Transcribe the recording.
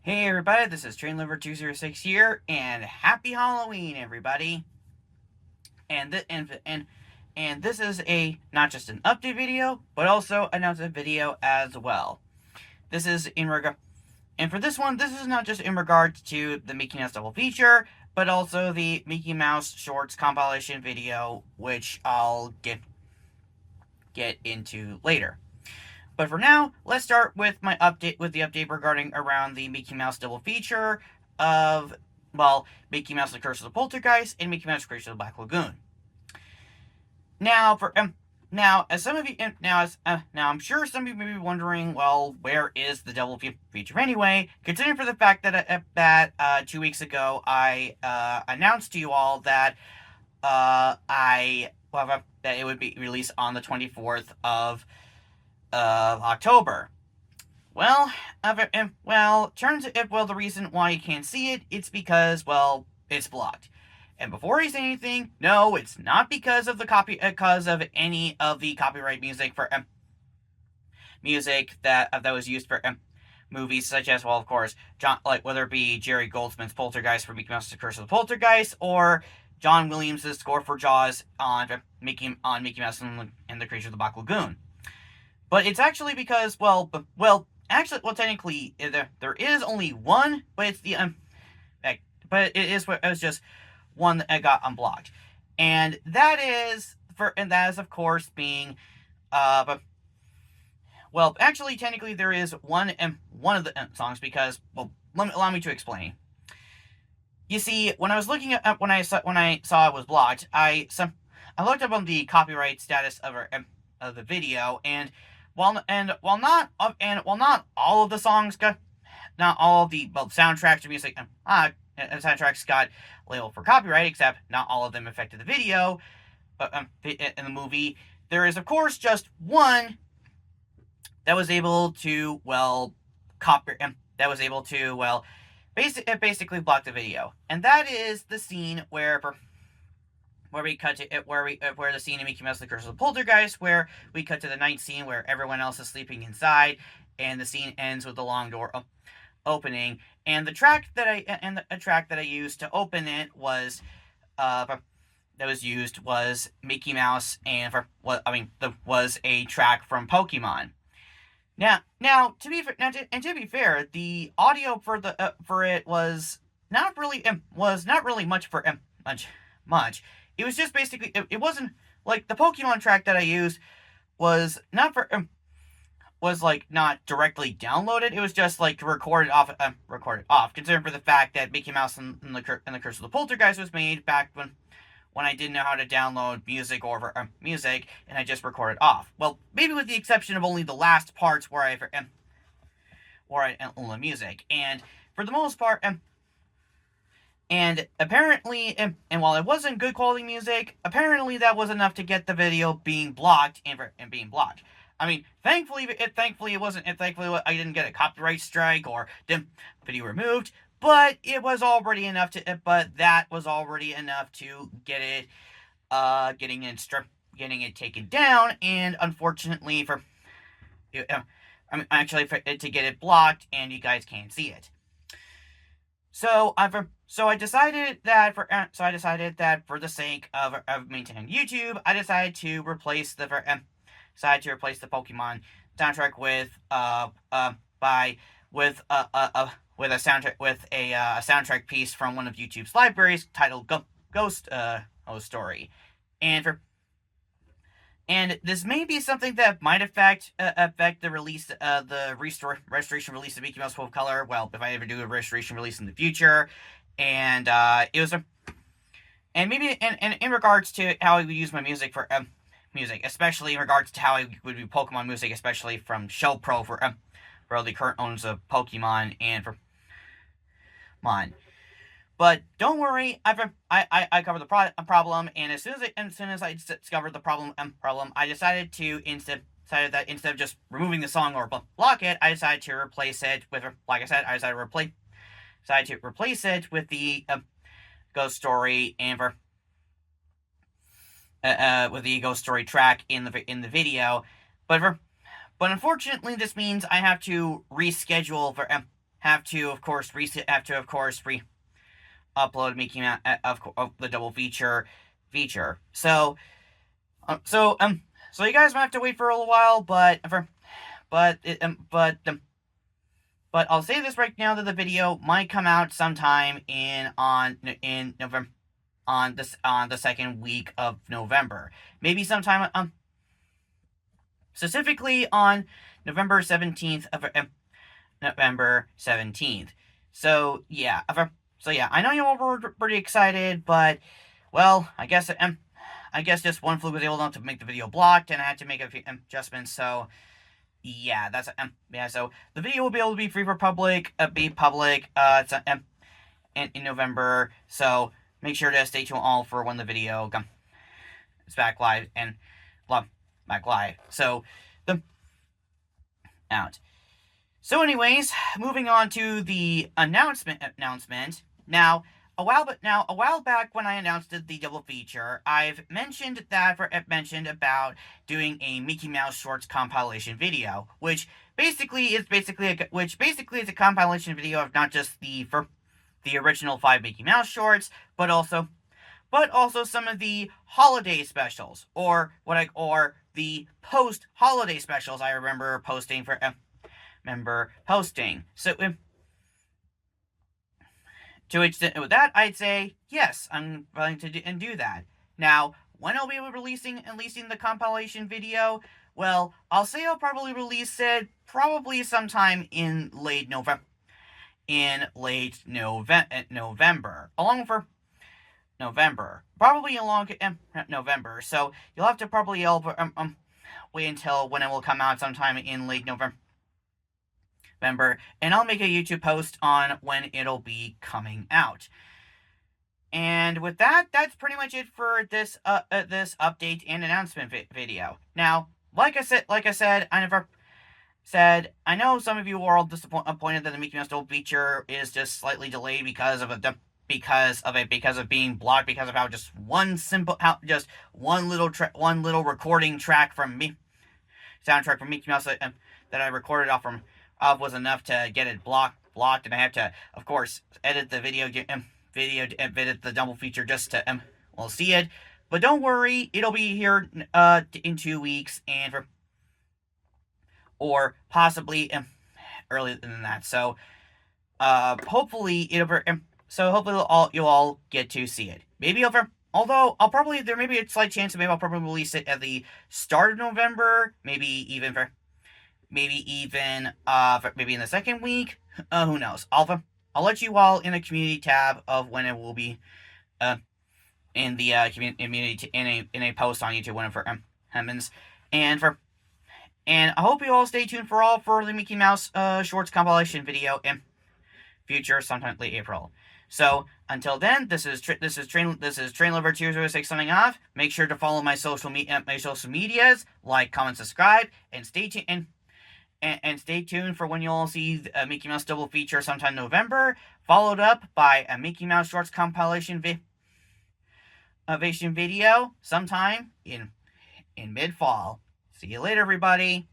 Hey everybody, this is TrainLiver206 here, and happy Halloween, everybody. And this is a not just an update video, but also an announcement video as well. This is in regard, and for this one, this is not just in regards to the Mickey Mouse double feature, but also the Mickey Mouse Shorts compilation video, which I'll get into later. But for now, let's start with the update regarding around the Mickey Mouse double feature of, well, Mickey Mouse: The Curse of the Poltergeist and Mickey Mouse: Creature of the Black Lagoon. Now, I'm sure some of you may be wondering, well, where is the double feature anyway? Considering for the fact that 2 weeks ago I announced to you all that that it would be released on the 24th of October. The reason why you can't see it, it's because, well, it's blocked. And before I say anything, no, it's not because of any of the copyright music for music that was used for movies such as, well, of course, whether it be Jerry Goldsmith's Poltergeist for Mickey Mouse: The Curse of the Poltergeist, or John Williams' score for Jaws on Mickey Mouse and the Creature of the Black Lagoon. But it's actually because, technically, there is only one, but it's it was just one that got unblocked, and that is, of course, being, technically there is one of the songs, because, well, allow me to explain. You see, when I was looking at when I saw it was blocked, I looked up on the copyright status of the video, and while not all of the songs got, not all of the soundtracks to music and soundtracks got labeled for copyright, except not all of them affected the video in the movie. There is, of course, just one that was able to basically block the video, and that is the scene where the scene in Mickey Mouse: The Curse of the Poltergeist, where we cut to the night scene where everyone else is sleeping inside, and the scene ends with the long door opening. And the track that I used to open it was Mickey Mouse, and was a track from Pokemon. Now to be fair, the audio for it was not really much. It was just basically, it wasn't like the Pokemon track that I used was not directly downloaded. It was just recorded off. Considering for the fact that Mickey Mouse and the Curse of the Poltergeist was made back when I didn't know how to download music or music, and I just recorded off. Well, maybe with the exception of only the last parts where I own the music, and for the most part, and apparently, and while it wasn't good quality music, apparently that was enough to get the video being blocked and being blocked. I mean, thankfully I didn't get a copyright strike or video removed, but it was already enough to. But that was already enough to get it, getting it taken down, and unfortunately for to get it blocked, and you guys can't see it. So I decided that for the sake of maintaining YouTube, I decided to replace the Pokemon soundtrack with a soundtrack piece from one of YouTube's libraries titled Ghost Story, and this may be something that might affect the release, restoration release of Mickey Mouse Full Color. Well, if I ever do a restoration release in the future, and it was and maybe and in regards to how I would use my music for music, especially in regards to how I would do Pokemon music, especially from S.H.P.A.S for the current owners of Pokemon and for Mon. But don't worry, I covered the problem, and as soon as I discovered the problem, I decided that instead of just removing the song or block it, I decided to replace it with, the Ghost Story, and with the Ghost Story track in the video. But unfortunately, this means I have to reschedule have to of course re-upload Mickey Mouse of the double feature. So so you guys might have to wait for a little while, but but I'll say this right now that the video might come out sometime in November, on the second week of November, maybe sometime specifically on November 17th of November 17th. So yeah, I know you all were pretty excited, but well, I guess just one fluke was able not to make the video blocked, and I had to make a few adjustments. So yeah, that's yeah. So the video will be able to be free for public, it's in November. So make sure to stay tuned all for when the video is back live and back live. So the out. So anyways, moving on to the announcement. Now, a while back when I announced the double feature, I've mentioned about doing a Mickey Mouse Shorts compilation video, which basically is a compilation video of not just the original 5 Mickey Mouse shorts, but also some of the holiday specials, or the post-holiday specials I remember posting. So to extent with that, I'd say yes, I'm willing to do that. Now, when I'll be releasing the compilation video, well, I'll say I'll probably release it sometime in late November. Probably along November. So you'll have to probably wait until when it will come out sometime in late November, and I'll make a YouTube post on when it'll be coming out. And with that, that's pretty much it for this update and announcement video. Now, like I said, I know some of you are all disappointed that the Mickey Mouse double feature is just slightly delayed because of being blocked, because of how just one little recording track from soundtrack from Mickey Mouse that I recorded off was enough to get it blocked, and I have to, of course, edit the video to edit the double feature just to see it. But don't worry, it'll be here in 2 weeks, or possibly earlier than that. So hopefully you'll all get to see it. Although there may be a slight chance that maybe I'll probably release it at the start of November, maybe even in the second week. Who knows? I'll let you all in the community tab of when it will be in the community in a post on YouTube whenever happens. And I hope you all stay tuned for the Mickey Mouse Shorts compilation video in future, sometime late April. So until then, this is Train Lover 206 signing off. Make sure to follow my social medias, like, comment, subscribe, and stay tuned. And stay tuned for when you'll see a Mickey Mouse double feature sometime in November, followed up by a Mickey Mouse Shorts compilation video sometime in mid-fall. See you later, everybody.